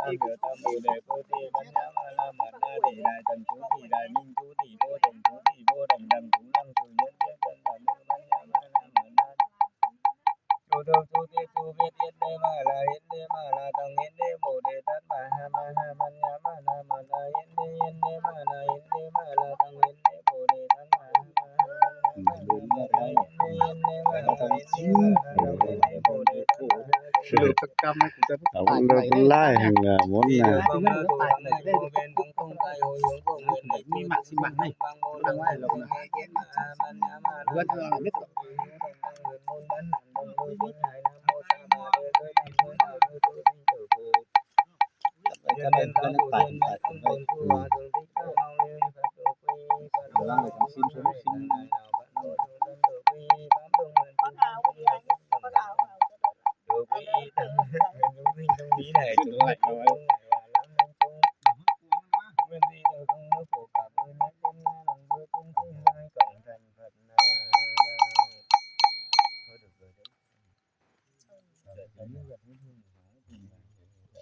tam biểu tam bồ đề cô thi văn nhã ma la mật na thị đại thần chú thị đại minh chú thị vô đồng chú thị vô đồng đằng chú lăng chú nhân thiên tân thần văn nhã ma la mật na chú đâu chú thi chú biết yết đê ma la yết đê ma la tăng yết đê bồ đề tát ma ha man nhã ma la mật na yết đê ma la yết đê ma la tăng yết đê bồ đề tát ma ha Sự ông đâu có lai hàng món nào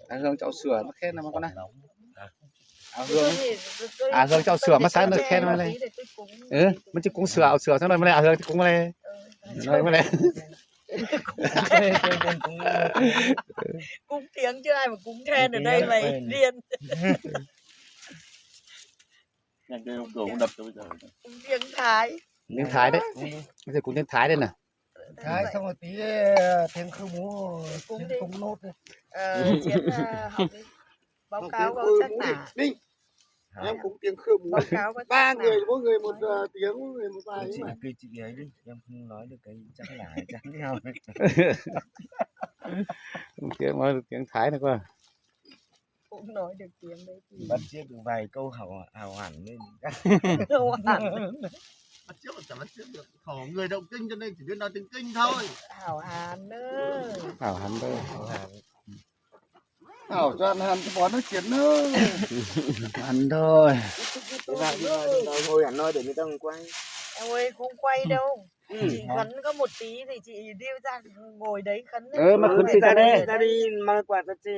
Hương cháu sửa nó khen mà con này. Hương cháu sửa mà sáng được khen mà này. Mình chỉ cũng sửa xong rồi mà này Hương cũng này. Nói mà này. Cúng tiếng chứ ai mà cúng then ở đây mày điên. Nhanh cái ông đồ đập cho bây giờ. Cúng tiếng Thái. Tiếng Thái đấy. Bây giờ cũng tiếng Thái đây nè. Thái xong rồi tí thêm khư mú cũng nốt đấy. Chiến học đi. Báo cáo có chắc là Ninh, em cũng tiếng khư mú. Ba người, mỗi người một tiếng, mỗi người một bài. Chị ấy đi, em không nói được cái chắc là chắc nhau. Tiếng Thái này cơ. Cũng nói được tiếng đấy thì Bắt chiếc được vài câu hào hẳn lên. hào hẳn. Bắt trước là chẳng bắt trước được. Khổ người động kinh cho nên chỉ biết nói tiếng kinh thôi. Hào hẳn nữa. Hảo hẳn đây. Hảo cho ăn hẳn bó nó chiến nữa. Ăn thôi. Ngồi hẳn nói để người ta không quay. Em ơi không quay đâu. Chị khấn có một tí thì chị điêu ra ngồi đấy khấn. Mà khấn thì ra đi mang quạt ra chê.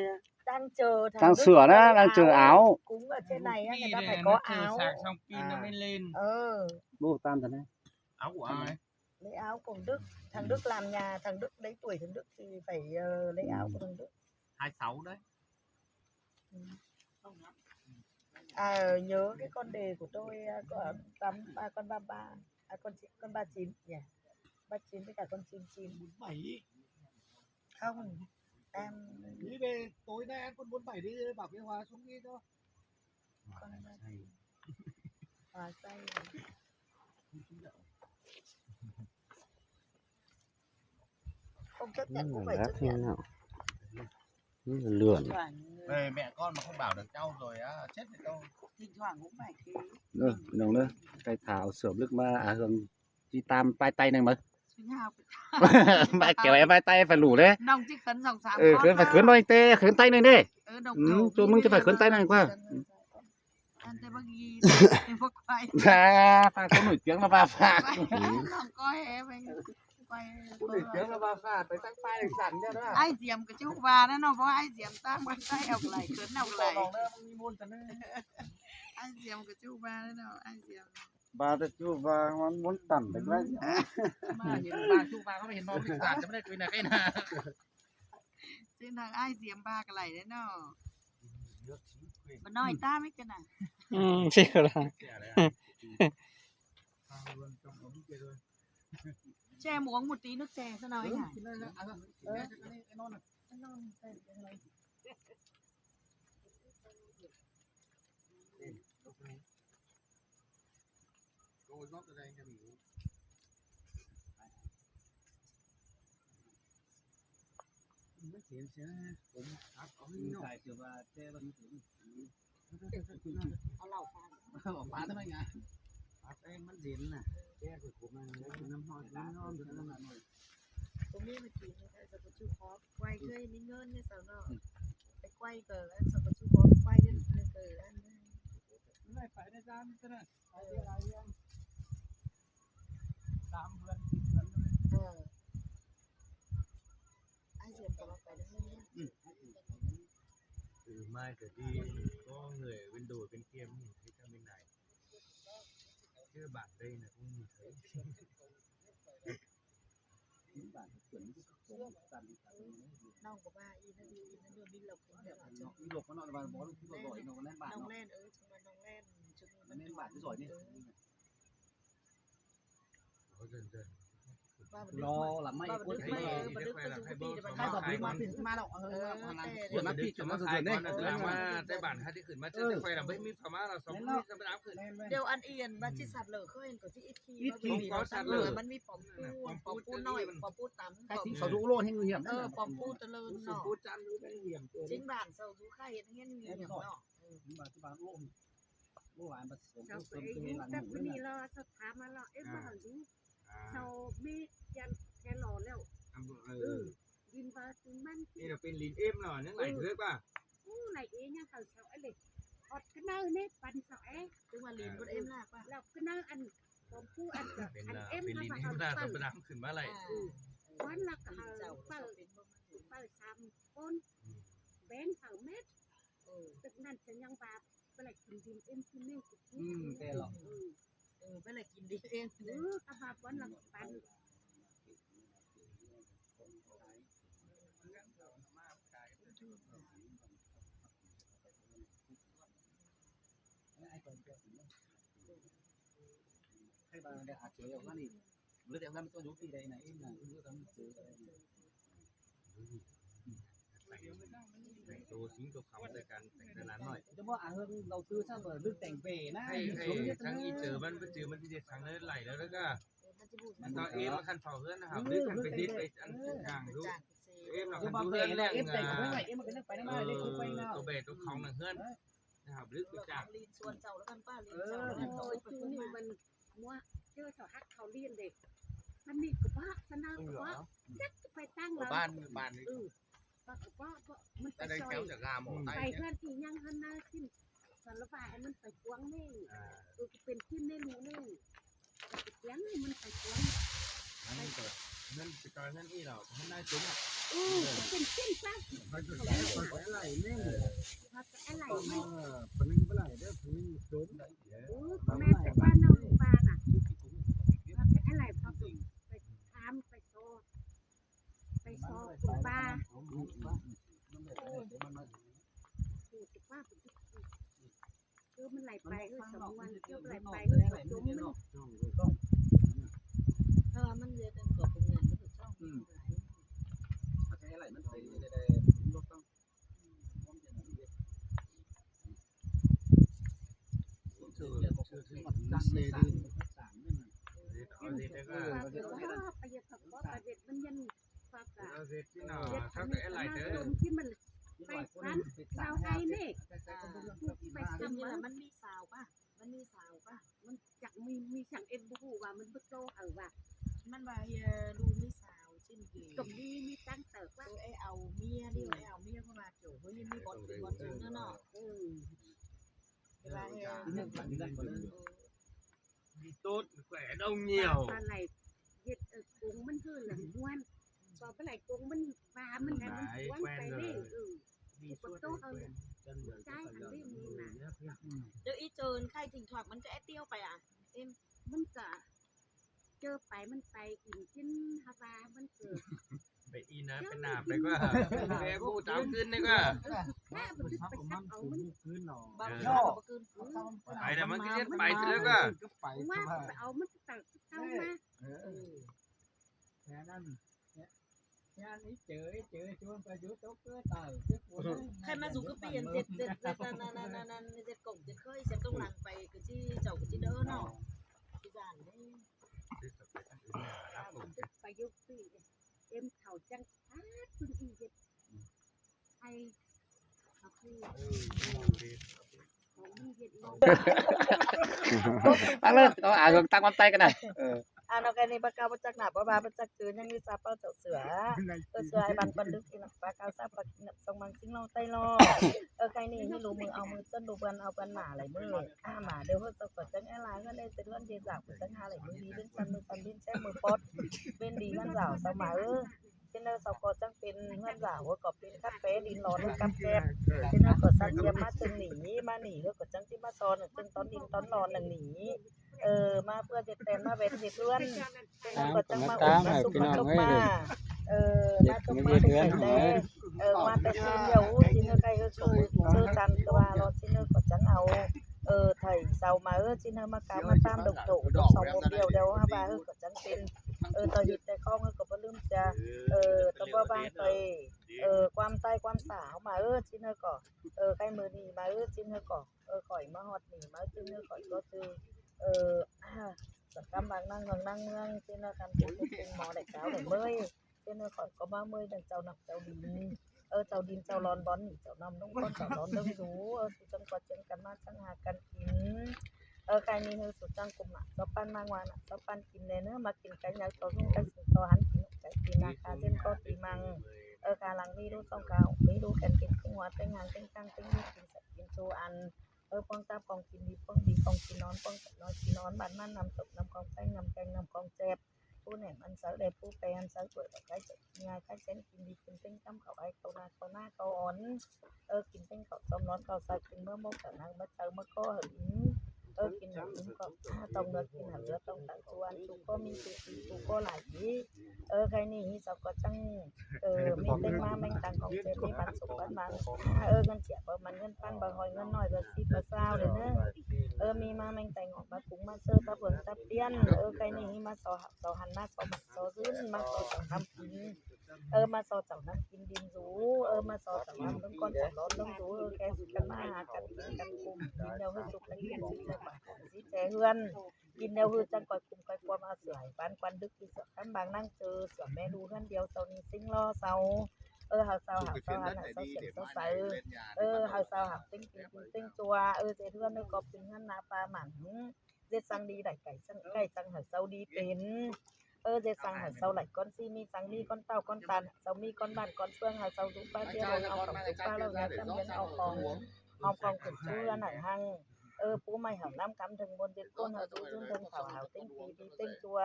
Đang chờ đang sửa đó, đang chờ áo. Cúng ở trên này người ta phải có áo. Sạc xong pin nó mới lên. Bố tan thật đấy. Áo của ai? Lấy áo của Đức. Thằng Đức làm nhà, thằng Đức lấy tuổi thằng Đức thì phải lấy áo của thằng Đức. 26 đấy. Nhớ cái con đề của tôi có con 33, con 39 nhỉ? 39 với cả con 99. 47. Không, em Đi về tối nay ăn con 47 đi bảo cái Hòa xuống đi cho. con Hòa say. Không chấp nhận cũng phải chấp nhận. Lượn. Về mẹ con mà không bảo được cháu rồi á chết rồi đâu. Thỉnh thoảng cũng phải thế. Đồng nữa. Cây thảo sửa nước mà Hương chi tam vai tay này mà. Mẹ kiểu em vai tay phải lủ đấy. Đồng chứ khấn dòng sáng. Khấn phải khấn đôi tê, khấn tay này đi. Chú Mưng chứ phải khấn tay này qua. Ăn tê bác ghi. Bác quay. Pha có nổi tiếng là ba pha. Không coi em anh. Quay. Nổi tiếng là ba pha, tới tăng phai được sẵn cho đó. Ai diệm cái chú bà nó có ai diệm tăng bắt tay học lại khấn học lại. Ai diệm cái chú bà nó ai diệm. Ba ta chú ba muốn tẩm được đấy. Mà hiện bà chú bà có phải hiện nó bị giản cho đây cái này cái nào. Xin thằng ai diệm ba cái này đấy nó. Mà nói ta mấy cái này. Chứ là. Cho em uống một tí nước chè sao nào anh Hải? Phá thế này nhá. Em mất diễn nè. Của mình năm hoa nó Có biết mà chị giờ có chú khó quay chơi mình ngơn như sao nó phải quay cờ ăn sao có chú khó quay lên cờ ăn này phải ra ra thế này. ai diệm có phải đứng lên nhé. mai từ đi có người bên đồi bên kia mình thấy sang bên này chứ bản đây là không nhìn thấy น้องก็ว่าอีนั่นอยู่นั่นอยู่มีหลบเดี๋ยวอาจจะ หลบมันนอนบ้านบ่รู้ว่าบ่อยน้องแล่นบ้าน น้อง เนาะ แล่นชุมน้องแล่นชุม มันแม่นบ้านที่ซอยนี่ có dần dần รอหลังไม่ บ้า พูด ดึก ให้ ไม่บัดึกไปสู่ปีเดี๋ยวมัน ใครบอกพี่มาพี่มาแล้วส่วนมาพี่ส่วนมาส่วน đây นี่ là mà đây bản hai thì khởi mắt chân quay là mấy mi phá má là sống mi ra bên áo khởi เดี๋ยวอันเอียนบัชิสัตว์เหลือเคยเห็นก็ที่อีทีมันมีปอมปูน้อยปอมปูต่ำ ใครที่เขาดูโลดให้งูเหี้ยม ปอมปูตะเลินเนาะ cô chăn luôn cái hiểm จริงบ้านเซาซูค่าเห็นเงี้ยเงี้ยเนาะ บ้านที่บ้านโล่งเมื่อวานผสม เรา ผ ไป สม ยุ่ หลัง แต่ หมู วัน นี่ นี้เราสถามาเราเอ๊ะบ้านนี้ à เราไม่ยันแค่รอแล้วยินว่าถึงมัน đây là bên lín êm rồi những này thứ ba อู้ไรเองเนี่ยเขาเสาไอ้เล็กอดกันเนอเนี่ยปันเสาเอ๊ะ ถึงว่าลีนบนเอ็มลากป่ะ เรากันเนออันผมพูดอัน bên อัน là เอ็ม bên เขา lín มา êm เขา ra เปิ xong ด bên áo khởi mắt lại วันละเขา เจ้า เปิด เป็นบ่ เปิดซ้ำคนแบนเขาเม็ดตึกนั้นฉันยังบาปไปเลยกินดินเอ็มที่นี่ แกหรอก ไปเลยกินดีเอง กระบาวันละปัน ให้บ้านได้อาเจียวว่านี่หรือแต่ว่ามันต้องอยู่ที่ใดไหนนะหรือต้องเจอ đồ xính đồ khóng để cắn để lán rồi จะว่าเฮิงเราซื้อซะบ่ลึกแต่งเป้นะ hay sáng y chờมันจะsáng nóไหลแล้วก็มันตอนเอ็มมันคันเฝ้าเพื่อนนะครับนึกคันไปดิดไปอันกลางรู้เอ็มเราคันดูเพื่อนแรงตัวเบสตัวของหนังเพื่อนนะครับลึกไปจาก ลีนส่วนเจ้าแล้วกันป้าลีน โอ้ เจ้าแล้วกัน ยคือนี่มันมัวเจอสหักเขาเรียนเด็กมันนี่ก็ว่าสนามก็ว่าจักไปตั้งแล้ว ban ก็ว่ามันไป đây ซอย kéo chả gà mổ ไป tay เพื่อนที่ยังหันหน้าขึ้นสารบายมันไปกวางนี่เป็นขึ้นได้รู้นี่เสียงมันไปกวาง nên cái coi nên y nào hôm nay chúng ạ เป็นขึ้นซะ มันจะไหลไหลนี่ ว่าอะไร phần linh với lại đấy phần linh đốm đấy แม่แต่ว่าน้องปลาน่ะว่าอะไรพอไปทำไปโซคุณป้าคือมันไหลไปสองวันเที่ยวไหลไปจมมัน มันเยอะกันกว่าเป็นงานก็ถูกช่อง ใช้อะไรมันไปได้รถต้องชื่อถึงมาตั้งเซดีต่างนี่ ở gì đấy ประโยชน์ประโยชน์มันยันฝาก ở gì thế nào sao cái lại thế ที่มันไปร้านเราไงนี่ไป จำ ทำ นี่ มั แหละ น มันมีสาวป่ะมันมีสาวป่ะ มันจักมีสั่งเอ็นบูว่ามันบุโตว่า มันว่าดูมีสาวชิ้นดี ตรงนี้มีตั้งเติบว่า ไอ้เอาเมียดิไอ้เอาเมียเข้ามาโจ้เฮ้ยมีบอลจริงเนาะเวลา ที่นี่ฝันกันบ่เลย đi tốt khỏe đông nhiều ปลาไหลเห็ดกุ้งมันคือหลังม้วนพอปลาไหลกุ้งมันปลามันไงมันว้างไปนี่đi suốt đây quen chân rồi ใช่อันนี้มีน่ะ เดี๋ยวอีเจินใครถึงถอดมันก็แอเตี้ยวไปอ่ะ มันก็เจอไปมันไปกินกินฮาวามันเกิด ไปอีนะเป็นหนาไปก็แม่ผู้ตามขึ้นนี่ก็ แม่มันไปซับเอามัน บางทีก็คืน ไปแต่มันก็เรียกไปเสร็จแล้วก็ ว่าไปเอามันตัดเอามา ใครมาสู่ก็เปลี่ยนเจ็ดนั่นเจ็ดกงเจ็ดเคยเจ็ดต้องหลังไปก็ที่เจ้าก็ที่เด้อเนาะที่บ้านนี่ ไปยุคสี่เอ็มเขาจังอาคุณอีเจ็ดไอเขาคือของมีเย็ดลง ตั้งเลยเอาอ่านตั้งความใจกันหน่อย เอาแค่นี้ปากกาประจักษ์หนาปลาประจักษ์จืดยังมีซาเป้าเจ้าเสือตัวเสือไอ้บันปันลึกอีหลักปากกาซาปากทรงมังซิงลองไตลอใครนี่ให้รู้มือเอามือจนดูเบิ้นเอาเบิ้นหนาไหลมือหมาเดี๋ยวเขาจะกดจังแอร์ไลน์ก็ได้เสร็จเรื่องเดียจากจังหาไหลมือดีเรื่องซันมือซันดิ้นแช่มือปดเป็นดีมันสาวสมัย trên nơi sau có chẳngเป็นเพื่อนสาวก็เป็นคาเฟ่ดินร้อนกับแกบtrên nơiก็สักเทียมมาจึงหนีมาหนีก็จังที่มาซอนจึงตอนดินตอนร้อนหนีมาเพื่อจะแต่มาเป็นเด็กเลื่อนtrên nơiก็จังมาอุดมาสุกมาลุกมามาสุกมาสุกแต่มาแต่ซีนเดียวtrên nơiใครก็สูชื่อจันก็ว่ารถtrên nơiก็จังเอาthầy sau mà trên nơi mà cá mà tam đồng tổ sau một điều đâu ha bà có chẳng tin tờ dịch tại con có bao lưm cha tờ bao bang tây quan tay quan xảo mà trên nơi cỏ cây mưa nì mà trên nơi cỏ khỏi mà hot nì mà trên nơi khỏi có từ cam bằng năng trên nơi cam trên mò đại cáo để mới trên nơi khỏi có 30 đằng chào nọc chào đìn chào đìn chào lon bón chào nằm đúng con chào lon đông rú trong quá trìnhกันมาchẳngหากันกินใครมีเนื้อสุดจังกุมอ่ะชอบปั้นมากกว่าน่ะชอบปั้นกินเนื้อมากินไก่ยักษ์ตัวนุ่งไก่สิงโตหันกินไก่กินนาคาเส้นก็ตีมังกาลังมีรู้ต้องกาวมีรู้แกนกินขึ้นหัวเต็งหางเต็งตั้งเต็งมีกินสัตว์กินโชอันป้องตาป้องกินดีป้องกินนอนป้องนอนกินนอนบ้านมันนำตกนำกองไก่นำแกงนำกองเจ็บผู้เนี่ยมันเสือเด็บผู้แปลนเสือตัวกับไก่เจ็บง่ายไก่เส้นกินดีกินเต็งจำเขาไอ้เขาหน้าเขาอ่อนกินเต็งเขาต้มร้อนเขาใส่กินเมื่อโมกแต่นางเมื่อเช้าเมื่อก็หึงกินหึงก็ต้มเนื้อกินหางเนื้อต้มตังชวนชูก็มีชูก็หลายทีใครนี่เราก็จังมีเต็งมาแมงตังของเจ็บมีบันสุกบันบางเงินเสียประมาณเงินพันบางหอยเงินน้อยก็10ก็20เลยเนอะมีมาแมงแต่งออกมาถุงมาเสื้อตะเบิงตะเปี้ยนใครนี่มาสอหันมาสอหมักสอซื้นมาสอจังทำกินมาสอจังน้ำกินดินรู้มาสอจังน้ำต้องก้อนจังร้อนต้องรู้แกสิกันมาหากันกินกันกลุ่มกินเดียวให้สุกกันกินสิใจปากสิใจเฮือนกินเดียวคือจังก่อยกลุ่มก่อยความเอาเสือบ้านควันดึกที่เสือขั้นบางนั่งเจอเสือแม่ดูเฮือนเดียวเสานี้ซิงล้อเสาหาเสาหันเสาเสียงเสาใสหาเสาหักติ้งติ้งตัวเจเฮือนนึกกอบติ้งหันนาปลาหมันเจ็ดสังดีไหลไก่สังหาเสาดีเป็นเจ็ดสังหาเสาไหลก้อนซีมีสังมีก้อนเต้าก้อนตันเสามีก้อนบ้านก้อนเฟืองหาเสาสุป้าเจียวเอาของสุป้าแล้วเนี่ยจำเป็นเอาของขึ้นเชื่อหนังหังปูไม่หาน้ำกำถึงบนเด็ดก้นหาตู้ซึ่งถึงเขาหาติ้งปีติ้งตัว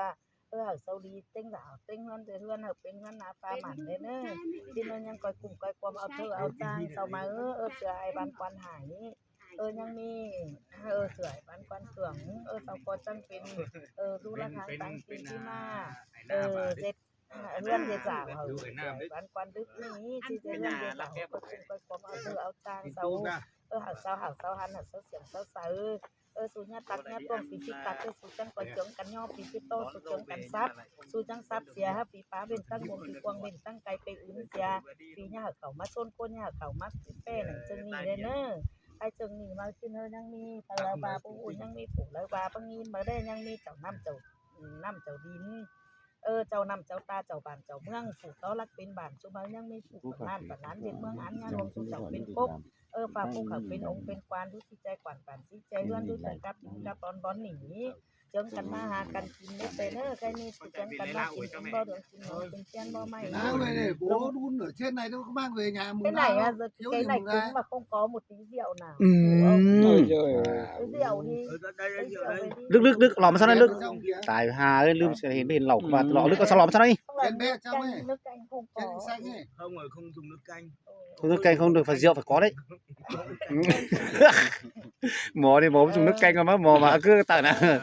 หาเสาดีติ้งหาติ้งเงินเดือนหาเป็นเงินนาปลาหมันเลยเนอะที่นั่นยังก่อยกลุ่มก่อยความเอาเธอเอาจางเสามาเสือไอ้บันควันหายยังมีเสือไอ้บันควันเสื่องเสาก็จังเป็นดูราคาต่างกินที่มาเจ็ดเรื่องเจ็ดสาวบันควันดึกนี่ที่เรื่องเจ็ดสาวก็กลุ่มก่อยความเอาเธอเอาจางเสาหาเสาหันหาเสาเสียงเสาใสสูญญาตักญาตวงปีชิตักสูจังก่อยเจิงกันย่อปีชิโตสูเจิงกันซับสูจังซับเสียฮะปีฟ้าเป็นตั้งวงปีกวางเป็นตั้งไกลไปอื่นเสียปีหน้าเขามาส้นก้นหน้าเขามาเป้หนังจึงนี่เลยเนอะไอ้จึงนี่มาขึ้นเนอยังมีตะลาบาปูอุ่นยังมีผูแล้วบาปังงินมาได้ยังมีเจ้าน้ำเจ้าดินเจ้าน้ำเจ้าตาเจ้าบ้านเจ้าเมืองผูกเขารักเป็นบ้านชุบยังมีผูกบ้านบ้านเด็กเมืองอันงานวงชุบเจ้าเป็นกบฝากผู้ขับเป็นองค์เป็นควานดูสิใจกวานป่านสิใจเลื่อนดูใจกับตอนบอลหนีเจิงกันมาหากันกินได้แต่เนอะใครนี่เจิงกันมากินเป็นบ่เดือดกินหน่อยเป็นเชียนบ่ไม่bố đun ở trên này nó mang về nhà mùng cái này cái này cứng mà không có một tí rượu nào rượu điลึกหลอมมาซะนั่นลึกตายหาลืมเห็นเหล่ามาหล่อลึกก็สลอมซะนั่น nước canh không có không rồi không dùng nước canh nước canh không được phải rượu phải có đấy mò đi mò dùng nước canh mà mò mà cứ tận à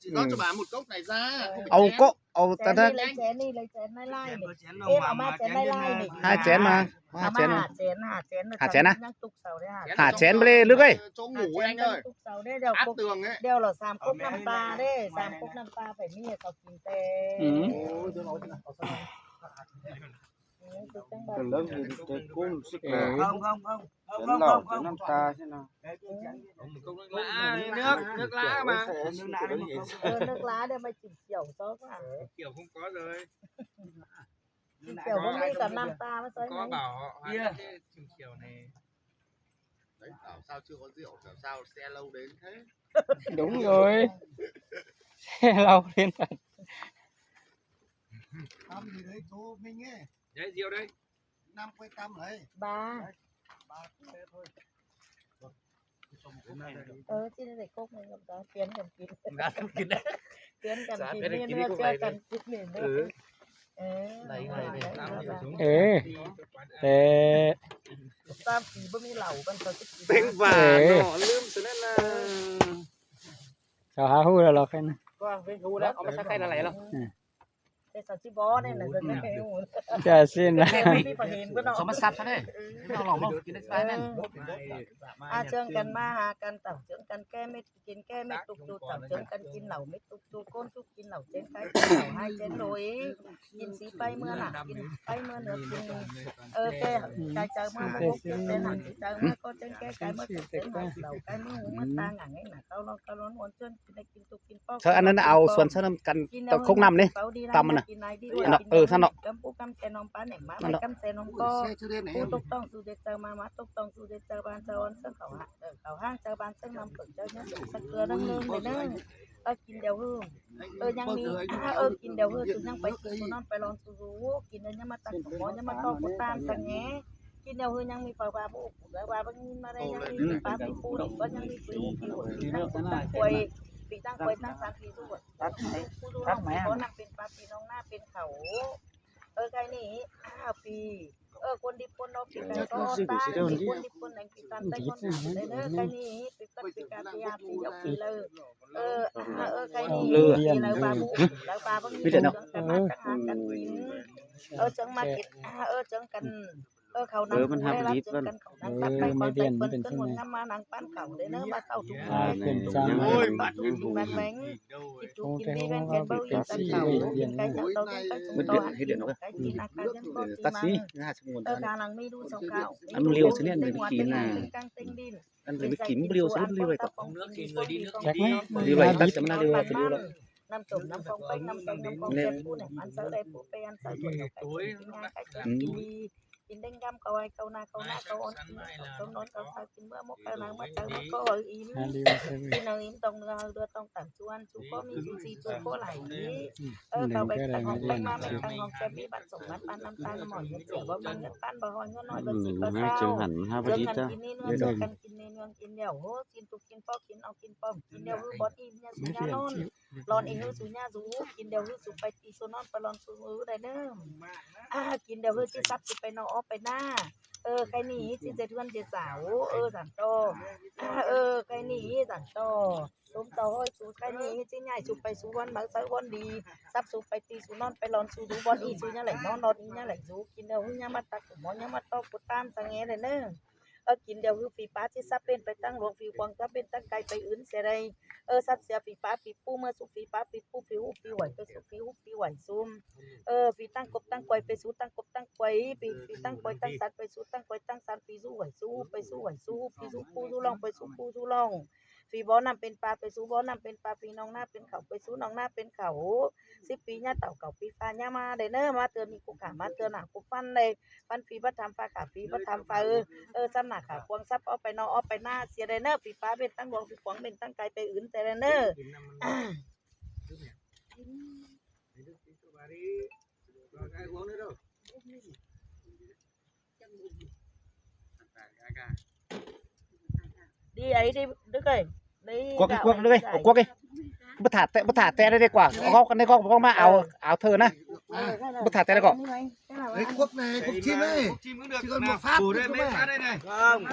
chỉ rót cho bà một cốc này ra ông ta lấy chén này lai đi mà chén này lai đi hai chén mà hả chén hả chén bê nước ấy chỗ ngủ anh ơi áp tường ấy đeo là sàm cốc น้ำปลา đấy sàm cốc น้ำปลาphảiมีởกินแต่Còn lớn thì cái cung xích không đến lẩu cái năm ta thế nào nước lá mà nước lá đây mà chỉnh kiểu cho các bạn kiểu không có rồi kiểu không đi cả năm ta mới tới có bảo kia chỉnh kiểu này đấy bảo sao chưa có rượu bảo sao xe lâu đến thế đúng rồi xe lâu đến thật Tâm gì đấy chú Minh ấy đấy rượu đây 5 quay tâm đấy 3 thôi chứ để cốc này làm sao tiến cần kín đãกินได้ tiến cần kín nên chưa cần kín nữa เออ แต่ ตามปีบ่มีเหล่ากันเขาจะกิน เป็นหวานเนาะลืมซะนั่นน่ะ เขาหาฮู้แล้วเราแค่นั้น ก็เป็นรู้แล้วเอามาใช้ใครอะไรหรอ แต่สัตว์ที่บ่เนี่ยน่ะจะไม่ให้หู จะสิ้นนะ แค่มีประเด็นก็เนาะ เขามาซับซะได้เราหลอกมากินได้สบายนั่น เชิงกันมาหากันต่างเชิงกันแก้ไม่กินแก้ไม่ตุกตุกต่างเชิงกันกินเหล่าไม่ตุกตุกก้นทุกกินเหล่าเจนไปเหล่าให้เจนโดยกินสีไปเมื่อหนักกินไปเมื่อเหนือกินแก้กายเจอเมื่อพบเจนหนักเจอเมื่อก็เจนแก้กายเมื่อเจนหนักเหล่ากายเมื่อหูเมื่อตาหงังไงหนักเราร้อนวนเชิญกินได้กินตุกกินป้อ เธออันนั้นเอาส่วนเสริมกันตะคงนำนี่ตำมันน่ะท่านเนาะ กำปูกำเซนองป้าแหน่งมาไม่กำเซนองก็ผู้ตกต้องสู่เจเจอมาตกต้องสู่เจเจอบานเจอวันเสื้อเขาห้างเจอบานเสื้อนำเปิดเจอเนื้อสักเกลือนั่งเนื่องเลยเนื่องก็กินเดียวหื้อยังมีกินเดียวหื้อสุดยังไปกินสุนอนไปลองสู่กินเนื้อมาตักหมอยังมาต้อผู้ตามสังแงกินเดียวหื้อยังมีปลาปลาผู้แล้วปลาบางมาได้ยังมีปลาปีปูก็ยังมีปีหัวปีนั่งตั้งควยปีตั้งควยตั้งสามปีด้วยผู้ดูน้องก็นั่งเป็นปลาปีน้องหน้าเป็นเขาใครนี่ปีคนดิบคนนอกปีกันก็ตายคนดิบคนไหนปีกันได้คนไหนใครนี่ปีกันปีกาปียาปีเอาปีเลยใครนี่แล้วปลาบุแล้วปลาบางทีจังกันมาจังหากันกินจังมากินจังกันเขานั่งได้รับจังกันเขานั่งตัดไปคนไปคนจนหมดน้ำมานั่งปั้นเขาเลยเนอะมาเข้าทุกคนเป็นจังโอ้ยบัดกินแบบแบงกินจุกินดีกันกันเบาอีกตันเขากินไก่เจ้าโตกินไก่จุ่มโตให้เดือดไก่กินอาการยังก็กินมันการลังไม่ดูสองเก้าอันเลี้ยวเสียเนี่ยกินน่ะอันเป็นกินเลี้ยวเสียเลี้ยวไปกับแจ็คไหมเลี้ยวไปตัดจำหน้าเลี้ยวไปเลี้ยวแล้วน้ำจุ่มน้ำฟองไปน้ำแกงน้ำฟองเจ็บผู้เนี่ยมันใส่ได้ผู้ไปอันใส่ตัวกินง่ายไก่กินเด้งกำเขาไอ้เขาหน้าเขาอ่อนเขานอนเขาสาวกินเมื่อมกนางเมื่อเจอมก็อิ่มกินเอาอิ่มตรงเรือตรงต่างชวนชูก็มีซีชูก็ไหลเขาไปต่างห้องไปมาไปต่างห้องจะมีบัตรส่งบัตรปันน้ำตาลหมอนเงินเสียว่ามันเงินปั้นบ่หอยเงินน้อยเบอร์สิบเบอร์เศร้าเจอกันกินนี่เนื้อกันกินเนื้อกินเดี่ยวโหกินตุกกินปอกกินเอากินป้อมกินเดี่ยวรือบอดี้เนี่ยสุญญานอนรอนอีกสุญญาสูกินเดี่ยวรืสุไปตีโซนอนไปรอนสูได้เนิ่มกินเดี่ยวรืที่ซับสิไปนอไปหน้าใครหนีที่จะเทือนจะสาวสันโตใครหนีสันโตสูมโตสูใครหนีที่ใหญ่สูไปสูวันมาใส่วันดีซับสูไปตีสูนอนไปรอนสูดูบอลอีสูเนี่ยไหลนอนนอนอีเนี่ยไหลสูกินเดียวเนี่ยมาตักหมอเนี่ยมาต้อกุตามสังเกตเลยเนอะกินเดียวคือฝีป้าที่ซับเป็นไปตั้งหลวงฝีกวางซับเป็นตั้งไกลไปอื่นเสียใดซับเสียฝีป้าฝีปูเมื่อสุฝีป้าฝีปูฝีหูฝีไหวไปสุฝีหูฝีไหวซุ่มฝีตั้งกบตั้งกวยไปสู้ตั้งกบตั้งกวยฝีตั้งกวยตั้งสัตว์ไปสู้ตั้งกวยตั้งสัตว์ฝีสู้ไหวสู้ไปสู้ไหวสู้ฝีสู้ปูสู้ลองไปสู้ปูสู้ลองฝีบ่อนำเป็นปลาไปสู้บ่อนำเป็นปลาฝีน้องหน้าเป็นเขาไปสู้น้องหน้าเป็นเขา10 ปีเนี่ยเต่าเก่าปีฟ้าเนี่ยมาเด้อเนอะมาเตือนมีกูขามาเตือนหนักกูฟันเลยฟันฝีบัดทำฟ้าขาฝีบัดทำฟ้าซ้ำหนักขาควงซับเอาไปนอเอาไปหน้าเสียเด้อเนอะฝีฟ้าเป็นตั้งหลวงฝีขวางเป็นตั้งไกลไปอื่นแต่เด้อเนอะđi ấy đi Đức ơi đi quắc đi quắc đi bất thả té đây quả góc cái góc có mà áo thơ nè bất thả té đây quả Đấy quốc này, quốc chim ấy. chim cũng được Chỉ còn một phát đủ nữa đây cơ mấy mà. phát đây này Không.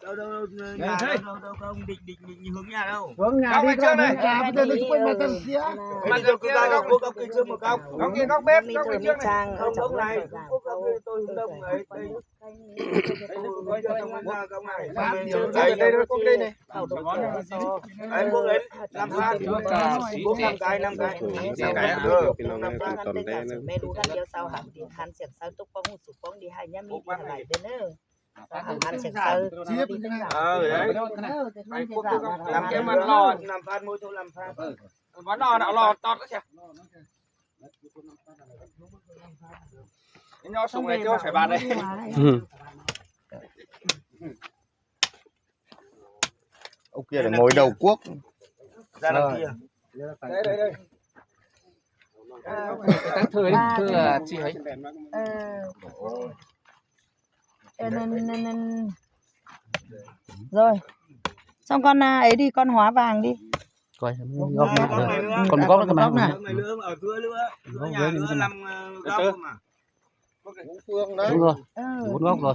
Đâu không định hướng nhà đâu. hướng nhà Góc đi bên trước này À, bây giờ nó quay mặt thằng kia. mặt đằng kia là góc góc kia trước một góc. góc kia góc bếp góc bên trước này trang Không góc này, góc kia tôi hướng đông ấy. Đây coi cho trong nhà góc này. đây góc đây này Đấy buông đấy, 5 phát. Buông 5 cái, 5 cái.ไม่รู้กันเดียวเสาหันดินหันเสียงเสาตุกป้องสุกป้องดีให้ย่ามีดีอะไรเด้อเนอะหันเสียงเสา Chip như này. Đấy. Làm cái mặt lò 5 phát mỗi chỗ 5 phát. ván lò đạo lò to nữa kìa cái nho sùng này chưa phải bàn đây Ông kia là ngồi đầu cuốc. Ra đằng kia. đây thưa chị ấy rồi xong con ấy đi con hóa vàng đi coi góc nè còn một góc nữa góc nè. Này lứa ở giữa nữa nhà nữa 5 góc mà. Phương đấy. đúng rồi Ừ. 4 góc rồi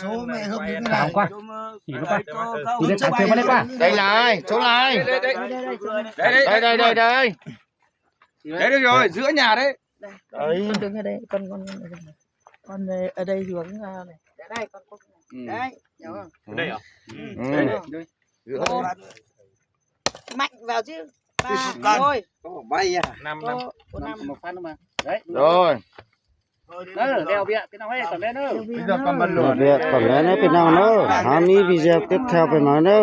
Số mẹ không đứng Không này. qua chỉ nó qua chỉ lên cản mà lên qua Đây này, chỗ này. Đây Đấy được rồi, giữa nhà đấy. Con đứng ở đây, con ở đây hướng này. Đây con này. Đấy, hiểu không? Đây à? Giữa. Mạnh vào chứ. Ba thôi. Có bay à. 5 Có năm. một phát nữa mà đấy Rồi. đeo bịa cái nào hết còn lên nữa Bây giờ con bật lửa Còn đấy nó bên nào nữa. Hắn đi video tiếp theo phải nói nữa.